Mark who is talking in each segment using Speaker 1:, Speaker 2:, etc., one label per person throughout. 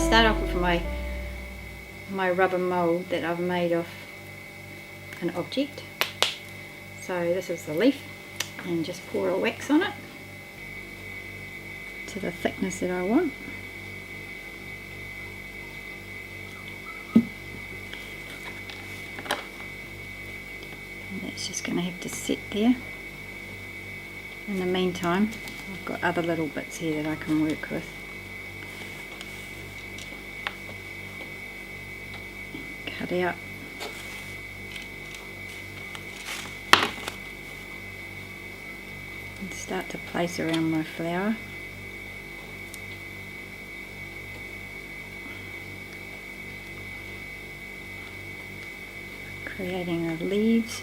Speaker 1: start off with my rubber mould that I've made of an object. So this is the leaf, and just pour a wax on it to the thickness that I want. And that's just going to have to sit there. In the meantime, I've got other little bits here that I can work with. Cut out. And start to place around my flower. Creating the leaves.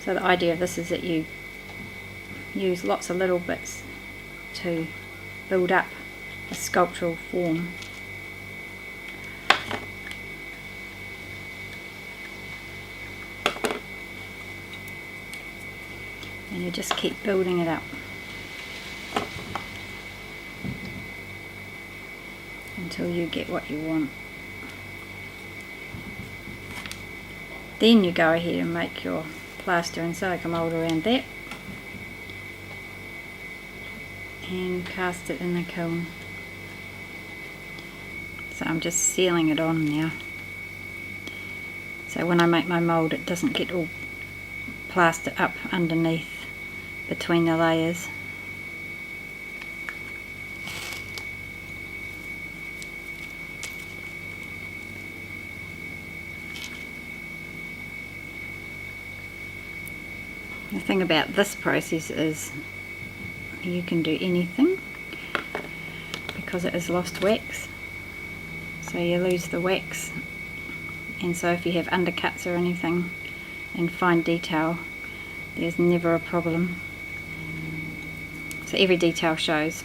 Speaker 1: So the idea of this is that you use lots of little bits to build up a sculptural form. And you just keep building it up until you get what you want. Then you go ahead and make your plaster and silica mould around that and cast it in the kiln. So I'm just sealing it on now, so when I make my mould it doesn't get all plaster up underneath between the layers. The thing about this process is you can do anything because it is lost wax, so you lose the wax, and so if you have undercuts or anything in fine detail, there's never a problem. So every detail shows,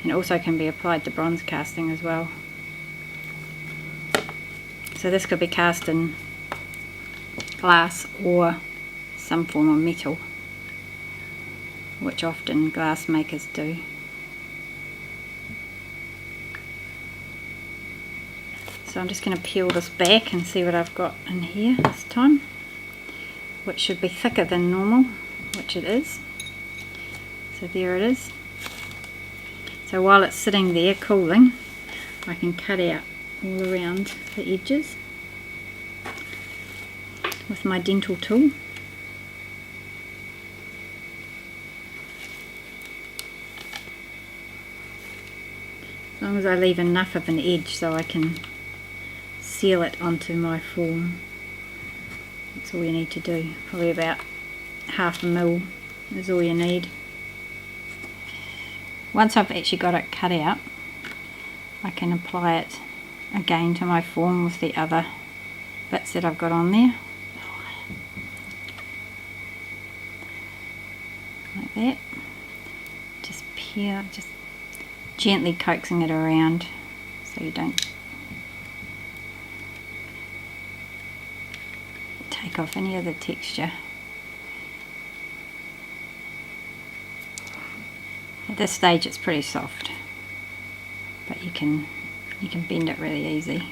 Speaker 1: and it also can be applied to bronze casting as well. So this could be cast in glass or some form of metal, which often glass makers do. So I'm just going to peel this back and see what I've got in here this time, which should be thicker than normal, which it is. So there it is. So while it's sitting there cooling, I can cut out all around the edges with my dental tool. As long as I leave enough of an edge so I can seal it onto my form. That's all you need to do. Probably about half a mil is all you need. Once I've actually got it cut out, I can apply it again to my form with the other bits that I've got on there. Like that. Just peel, just gently coaxing it around so you don't take off any of the texture. At this stage it's pretty soft, but you can bend it really easy.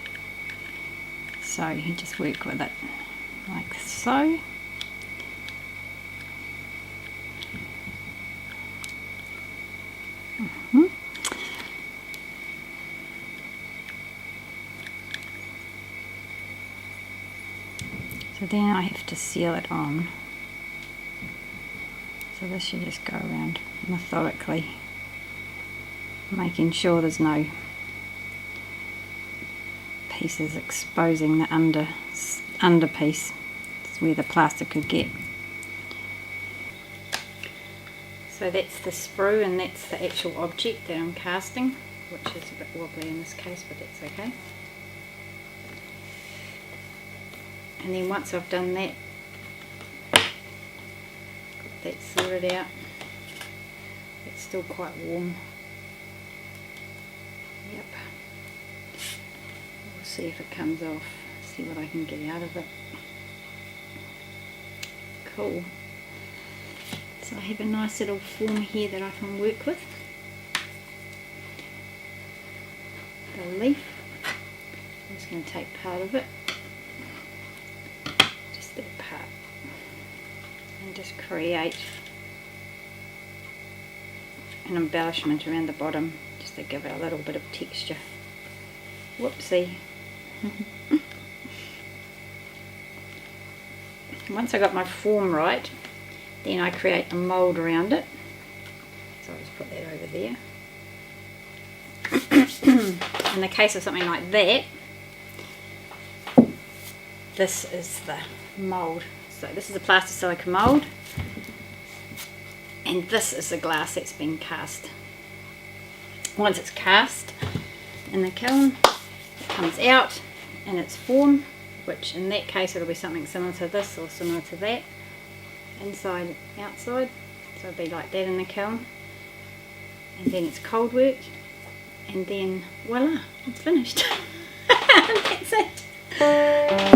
Speaker 1: So you just work with it like so. So then I have to seal it on. So this you just go around methodically, making sure there's no pieces exposing the under piece. It's where the plaster could get. So that's the sprue, and that's the actual object that I'm casting, which is a bit wobbly in this case, but that's okay. And then once I've done that, got that sorted out. It's still quite warm. Yep. We'll see if it comes off, see what I can get out of it. Cool. So I have a nice little form here that I can work with. The leaf, I'm just going to take part of it, just that part, and just create an embellishment around the bottom just to give it a little bit of texture. Whoopsie. Once I got my form right, then I create a mould around it. So I'll just put that over there. In the case of something like that, this is the mould. So this is a plastic mould, and this is the glass that's been cast. Once it's cast in the kiln, it comes out in its form, which in that case it'll be something similar to this or similar to that, inside, outside. So it'll be like that in the kiln, and then it's cold worked, and then voila, it's finished. That's it.